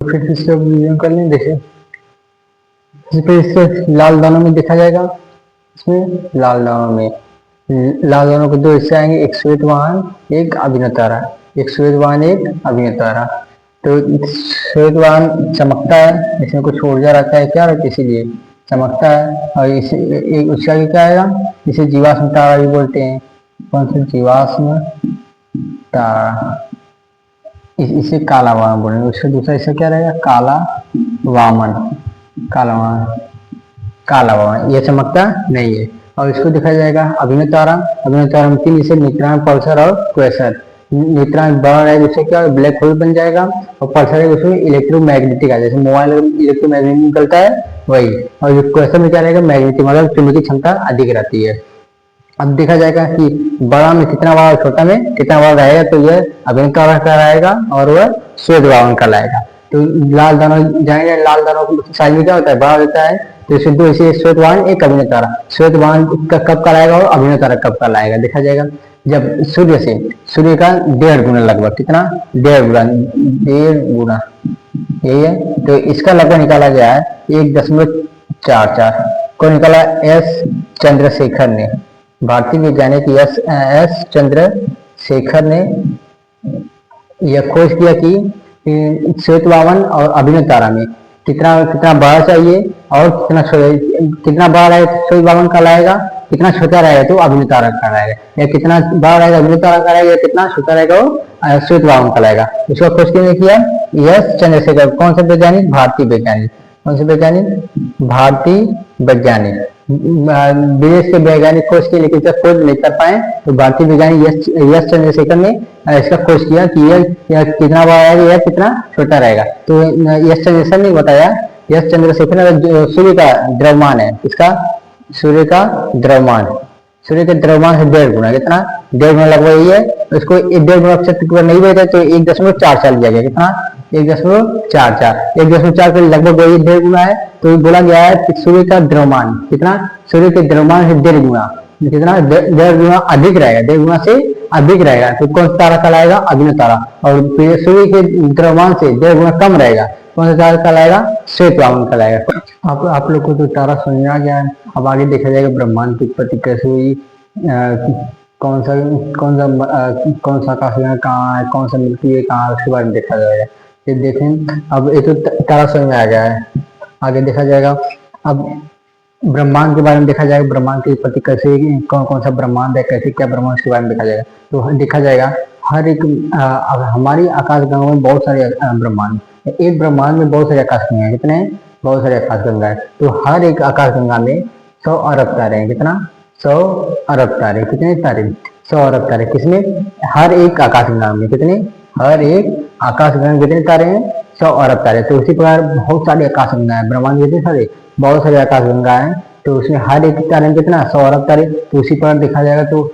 फिर से इसको रिवीजन कर लें। देखिए फिर इसके लाल दानों में देखा जाएगा, इसमें लाल दानों में लाल दानों के दो हिस्से आएंगे, एक श्वेत वाहन एक अभिनव तारा। एक श्वेत वाहन एक अभिनव तारा। तो श्वेत वाहन चमकता है, इसमें कुछ ऊर्जा रहता है, क्या रहता है, इसीलिए चमकता है। और इसे उसका क्या आएगा, इसे जीवाश्म तारा भी बोलते हैं। कौन सा, जीवाश्म तारा। इसे काला वामन बोलेंगे। उसका दूसरा हिस्सा क्या रहेगा, काला वामन। काला वामन, काला वामन, ये चमकता नहीं है। और इसको देखा जाएगा अभिनव तारा। अभिनव तारा में तीन हिस्से, न्यूट्रॉन, पल्सर और क्वेसर। न्यूट्रॉन बड़ा रहेगा जिससे क्या ब्लैक होल बन जाएगा, और पल्सर है उसमें इलेक्ट्रोमैग्नेटिक आ, जैसे मोबाइल इलेक्ट्रोमैग्नेटिक निकलता है वही। और जो क्वेसर में क्या रहेगा, मैग्नेटिक, मतलब चुंबकीय क्षमता अधिक रहती है। अब देखा जाएगा कि बड़ा में कितना बड़ा, छोटा में कितना बड़ा रहेगा, तो यह अभिनव तारा कहलाएगा और वह श्वेत वाहन कहलाएगा। तो लाल दानव जाएंगे, लाल दानव को साइज में क्या होता है, बड़ा होता है। तो इसे दो, इसे श्वेत वाहन एक अभिनव तारा। श्वेत वाहन कब कहलाएगा और अभिनव तारा कब कहलाएगा, देखा जाएगा जब सूर्य का 1.5 गुना, लगभग कितना, 1.5 गुना यही है। तो इसका लगभग निकाला गया है 1.44 को निकाला एस चंद्रशेखर ने। भारतीय वैज्ञानिक एस चंद्रशेखर ने यह खोज किया कि श्वेत वामन और अभिनव तारा में कितना कितना बड़ा चाहिए और कितना बड़ा रहेगा श्वेत वामन कहलाएगा, कितना छोटा रहेगा तो अभिनव तारा कहलाएगा, या कितना बड़ा रहेगा अभिनव तारा कहलाएगा, या कितना छोटा रहेगा वो श्वेत वामन कहलाएगा। इसका खोज किया एस चंद्रशेखर। कौन से वैज्ञानिक, भारतीय वैज्ञानिक। कौन से वैज्ञानिक, भारतीय वैज्ञानिक। विदेश के वैज्ञानिक खोज किए लेकिन इसका खोज नहीं कर पाए, तो भारतीय वैज्ञानिक यस चंद्रशेखर ने इसका खोज किया कि यह कितना बड़ा रहेगा या कितना छोटा रहेगा। तो यस चंद्रशेखर ने बताया, यस चंद्रशेखर ने सूर्य का द्रव्यमान है, इसका सूर्य का द्रव्यमान, सूर्य के द्रव्यमान से 1.5 गुना, कितना, 1.5 गुना लगभग यही है। इसको 1.5 गुना अक्षर नहीं बैठा तो 1.44 लिया गया, कितना, 1.44। 1.4 के लगभग वही 1.5 गुना है। तो बोला गया है कि सूर्य का द्रव्यमान कितना, सूर्य के द्रव्यमान से 1.5 गुना, कितना, 1.5 गुना अधिक रहेगा, 1.5 गुना से अधिक रहेगा। तो कौन सा तारा कहलाएगा, अभिनव तारा। और सूर्य के द्रव्यमान से 1.5 गुना कम रहेगा, कौन सा तारा कहलाएगा, श्वेत वामन कहलाएगा। आप लोग को तो तारा समझ में आ गया है। अब आगे देखा जाएगा ब्रह्मांड की उत्पत्ति कैसे हुई, कौन सा आकाशगंगा कहाँ है, कौन सा मिल्की वे कहाँ है, उसके बारे में देखा जाएगा। ये देखें, अब ये तो तारा समझ में आ गया है। आगे देखा जाएगा अब ब्रह्मांड के बारे में देखा जाएगा, ब्रह्मांड की उत्पत्ति कैसे, कौन कौन सा ब्रह्मांड है, कैसे क्या ब्रह्मांड, के बारे में देखा जाएगा। तो देखा जाएगा हर एक हमारी आकाशगंगा में बहुत सारे ब्रह्मांड, एक ब्रह्मांड में बहुत सारे आकाशगंगा है, कितने, बहुत सारे आकाशगंगा है। तो हर एक आकाशगंगा में 100 अरब तारे हैं, कितना, 100 अरब तारे। कितने तारे, 100 अरब तारे। किसमें, हर एक आकाशगंगा में, कितने, हर एक आकाशगंगा में कितने तारे हैं, 100 अरब तारे। तो उसी प्रकार बहुत सारे आकाशगंगा है, ब्रह्मांड कितने सारे, बहुत सारे आकाशगंगा है। तो उसमें हर एक तारे में कितना, 100 अरब तारे। तो उसी प्रकार देखा जाएगा तो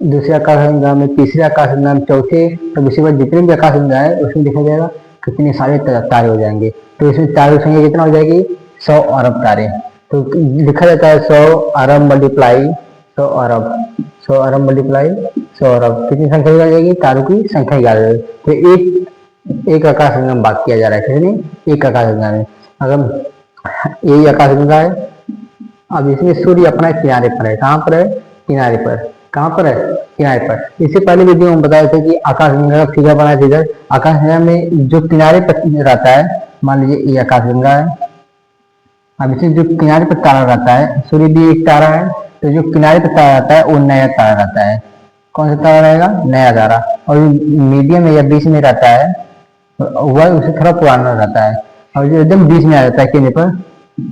दूसरे आकाशगंगा में, तीसरे आकाशगंगा में, चौथे, तो उसी बार जितने भी आकाशगंगा है उसमें देखा जाएगा कितने सारे तारे हो जाएंगे। तो इसमें तारे की संख्या कितना हो जाएगी, 100 अरब तारे। तो लिखा जाता है 100 अरब मल्टीप्लाई 100 अरब, 100 अरब मल्टीप्लाई 100 अरब, कितनी संख्या निकाल जाएगी, तारों की संख्या निकाल जाएगी। तो एक आकाशगंगा में बात किया जा रहा है, कितनी, एक आकाशगंगा में। अगर यही आकाशगंगा है, अब इसमें सूर्य अपना किनारे पर है, कहाँ पर है, किनारे पर, कहाँ पर है, किनारे पर। इससे पहले वीडियो में बताया था कि आकाशगंगा का फिगर बनाया था इधर। आकाशगंगा में जो किनारे पर रहता है, मान लीजिए ये आकाशगंगा है, अब इसमें जो किनारे पर तारा रहता है, सूर्य भी एक तारा है, तो जो किनारे पर तारा रहता है वो नया तारा रहता है। कौन सा तारा रहेगा, नया तारा। और मीडियम या बीच में रहता है वह उसे थोड़ा पुराना रहता है। और जो एकदम बीच में आ जाता है केंद्र पर,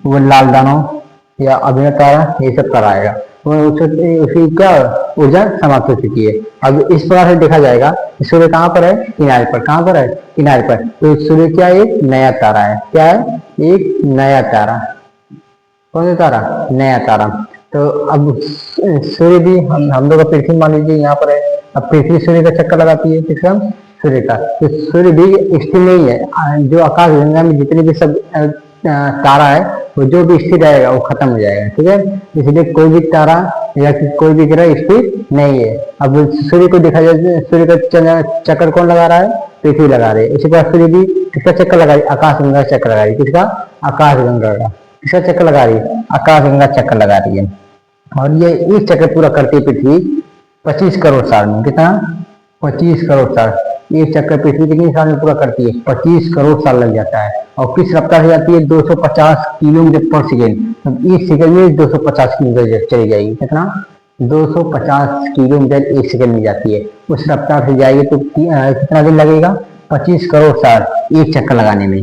वो लाल दानव या अभिनव तारा, ये सब तारा आएगा। उसकी क्या ऊर्जा समाप्त हो चुकी है। अब इस प्रकार से देखा जाएगा सूर्य कहाँ पर है, किनारे पर, कहाँ पर है, किनारे पर। तो सूर्य क्या, एक नया तारा है, क्या है, एक नया तारा। कौन सा तारा, नया तारा। तो अब सूर्य भी हम लोग का पृथ्वी मान लीजिए यहाँ पर है। अब पृथ्वी सूर्य का चक्कर लगाती है, किसका, सूर्य का। तो सूर्य भी स्थिर नहीं है। जो आकाशगंगा में जितने भी सब तारा है, वो जो भी स्थिर रहेगा वो खत्म हो जाएगा, ठीक है। इसलिए कोई भी तारा या कोई भी ग्रह स्थिर नहीं है। अब सूर्य को देखा जाए, सूर्य का चक्कर कौन लगा रहा है, पृथ्वी लगा रहे हैं। इसी प्रकार सूर्य भी किसका चक्कर लगा रही है? आकाशगंगा चक्कर लगा रही है। किसका? आकाशगंगा का। किसका चक्कर लगा रही है? आकाशगंगा चक्कर लगा रही है। और ये एक चक्कर पूरा करती है पृथ्वी 25 करोड़ साल में। कितना? 25 करोड़ साल। एक चक्कर पृथ्वी कितने साल में पूरा करती है? 25 करोड़ साल लग जाता है। और किस रफ्तार से जाती है? 250 किलोमीटर पर सेकेंड। एक सेकंड में 250 किलोमीटर चली जाएगी। कितना? 250 किलोमीटर एक सेकंड में जाती है। उस रफ्तार से जाएगी तो कितना दिन लगेगा? 25 करोड़ साल एक चक्कर लगाने में।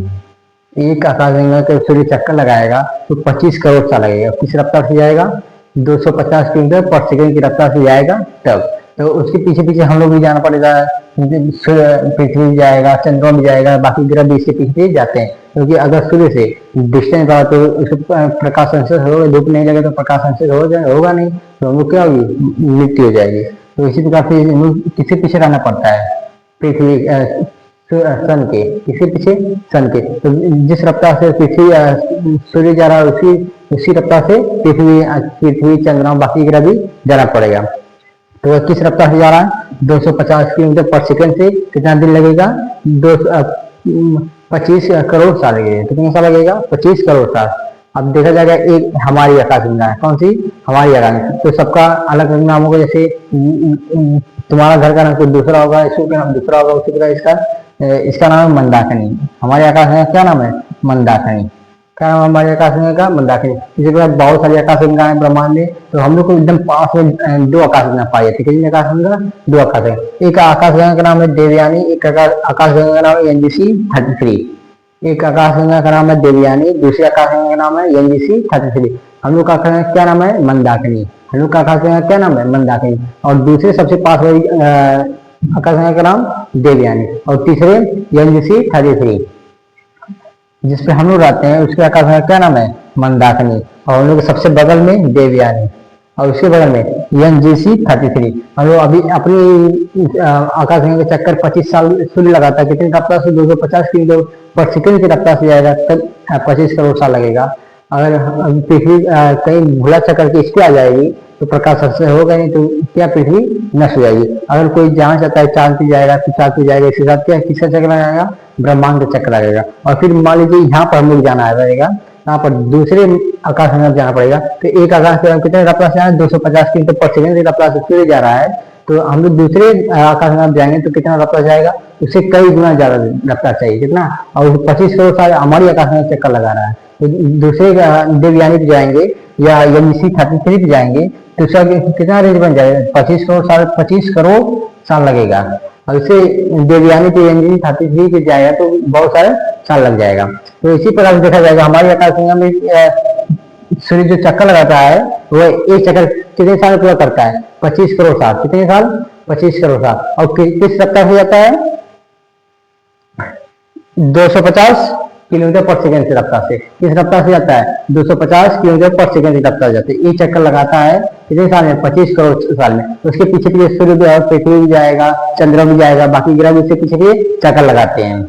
एक आकाशगंगा के सूर्य चक्कर लगाएगा तो 25 करोड़ साल लगेगा। किस रफ्तार से जाएगा? 250 किलोमीटर पर सेकंड की रफ्तार से जाएगा तब। तो उसके पीछे पीछे हम लोग भी जाना पड़ेगा। पृथ्वी भी जाएगा, चंद्रमा भी जाएगा, बाकी ग्रह भी इसके पीछे जाते हैं। क्योंकि अगर सूर्य से डिस्टेंस बढ़ा तो उसे प्रकाश संश्लेषण होगा, धूप नहीं लगे तो प्रकाश संश्लेषण होगा नहीं, तो हम लोग क्या होगी? मृत्यु हो जाएगी। तो इसी प्रकार से किसके पीछे रहना पड़ता है? पृथ्वी सन के। किसके पीछे? सन के। तो जिस रफ्तार से पृथ्वी सूर्य जा रहा है उसी रफ्तार से पृथ्वी चंद्रमा बाकी ग्रह भी जाना पड़ेगा। तो किस रफ्तार से जा रहा है? 250 किलोमीटर पर सेकंड से। कितना दिन लगेगा? 25 करोड़ साल लगेगा। कितने साल लगेगा? 25 करोड़ साल। अब देखा जाएगा एक हमारी आकाशगंगा है। कौन सी? हमारी आकाशगंगा। तो सबका अलग अलग नाम होगा। जैसे तुम्हारा घर का नाम कोई दूसरा होगा, इसका नाम दूसरा होगा, उसी प्रकार इसका नाम है मंदाकिनी। हमारे आकाशगंगा क्या नाम है? मंदाकिनी। क्या नाम है हमारे आकाशगंगा का? मंदाकिनी। इसी प्रकार बहुत सारी आकाशगंगा है ब्रह्मांड में। तो हम लोग को एकदम पास में 2 आकाशगंगा पाई जाती है। कितनी आकाशगंगा? 2 आकाशगंगा। एक आकाशगंगा का नाम है देवयानी, एक आकाशगंगा का नाम है एनजीसी 33। एक आकाशगंगा का नाम है देवयानी, दूसरी आकाशगंगा का नाम है एनजीसी 33। हम लोग का आकाशगंगा क्या नाम है? मंदाकिनी। हम लोग का आकाशगंगा क्या नाम है? मंदाकिनी। और दूसरे सबसे पास वाली आकाशगंगा का नाम देवयानी, और तीसरे एनजीसी 33 जिसपे हम लोग रहते हैं उसके आकाशगंगा क्या नाम है? मंदाकिनी। और हम लोग सबसे बगल में देवयानी, और उसके बगल में एनजीसी 33। हम लोग अभी अपनी आकाशगंगा के चक्कर 25 साल सूर्य लगाता है। कितनी रफ्तार से? 250 किलोमीटर पर सेकंड की रफ्तार से जाएगा तब 25 करोड़ साल लगेगा। अगर पृथ्वी कहीं भूला चक्कर के इसकी आ जाएगी तो प्रकाश संश्लेषण होगा नहीं, तो क्या पृथ्वी नष्ट हो जाएगी। अगर कोई जाना चाहता है चांद पे जाएगा तो चांद पे जाएगा, इसके साथ क्या किसका चक्कर लगाएगा? ब्रह्मांड का चक्कर लगेगा। और फिर मान लीजिए यहाँ पर हम लोग जाना रहेगा, यहाँ पर दूसरे आकाशगंगा जाना पड़ेगा। तो एक आकाशगंगा कितने रफ्तार से आए? 250 किलोमीटर पर सेकंड की रफ्तार से सूर्य जा रहा है। तो हम लोग दूसरे आकाशगंगा जाएंगे तो कितना रफ्तार जाएगा? उससे कई गुना ज्यादा रफ्तार चाहिए। कितना? और 25 करोड़ साल हमारी आकाशगंगा चक्कर लगा रहा है। तो दूसरे देवयानी पे जाएंगे या एनजीसी 33 पे जाएंगे तो उसका कितना रेंज बन जाएगा? 25 करोड़ साल लगेगा। और इसे देवयानी पे एनजीसी 33 पे जाएगा तो बहुत सारे साल लग जाएगा। तो इसी प्रकार से देखा जाएगा हमारी आकाशगंगा में सूर्य जो चक्कर लगाता है वो एक चक्कर कितने साल पूरा करता है? 25 करोड़ साल। कितने साल? 25 करोड़ साल। और किस रफ्तार से जाता है? 250 किलोमीटर पर सेकंड की रफ्तार से। किस रफ्तार से जाता है? 250 किलोमीटर पर सेकंड की रफ्तार जाते हैं। एक चक्कर लगाता है कितने साल में? 25 करोड़ साल में। उसके पीछे पीछे सूर्य भी है, पृथ्वी भी जाएगा, चंद्रमा भी जाएगा, बाकी ग्रह भी उसके पीछे पीछे चक्कर लगाते हैं।